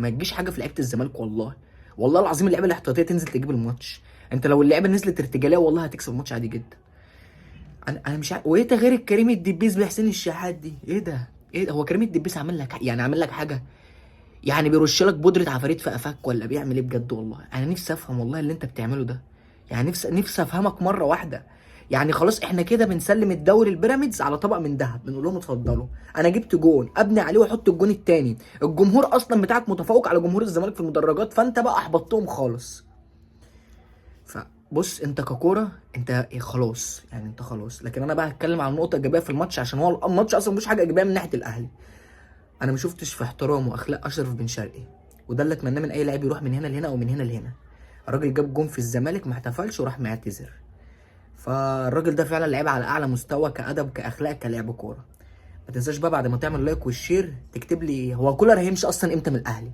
ما تجيش حاجه في لعيبه الزمالك والله. والله العظيم اللعيبه الاحتياطيه تنزل تجيب الماتش. انت لو اللعيبه نزلت ارتجاليه والله هتكسب الماتش عادي جدا. انا مش عارف وايه تغيير الكريم الدبيس بحسين الشحات دي؟ ايه ده؟ ايه ده؟ هو كريم الدبيس عامل لك يعني عامل لك حاجه؟ يعني بيرش لك بودره عفاريت في قفاك ولا بيعمل ايه بجد؟ والله انا نفسي افهم والله اللي انت بتعمله ده. يعني نفسي افهمك مره واحده. يعني خلاص احنا كده بنسلم الدوري البيراميدز على طبق من ذهب، بنقول لهم اتفضلوا. انا جبت جون ابني عليه واحط الجون التاني، الجمهور اصلا بتاعك متفوق على جمهور الزمالك في المدرجات، فانت بقى احبطتهم خالص. فبص انت ككوره انت خلاص، يعني انت خلاص. لكن انا بقى هتكلم عن نقطه ايجابيه في الماتش، عشان هو الماتش اصلا مفيش حاجه ايجابيه من ناحيه الاهلي. انا ما شفتش في احترام واخلاق اشرف بن شرقي، وده اللي اتمناه من اي لاعب يروح من هنا لهنا او من هنا لهنا. الراجل جاب جون في الزمالك ما احتفلش وراح معتذر. فالراجل ده فعلا لعيب على اعلى مستوى كادب كاخلاق كلاعب كوره. ما تنساش بقى بعد ما تعمل لايك والشير تكتب لي هو كولر هيمشي اصلا امتى من الاهلي.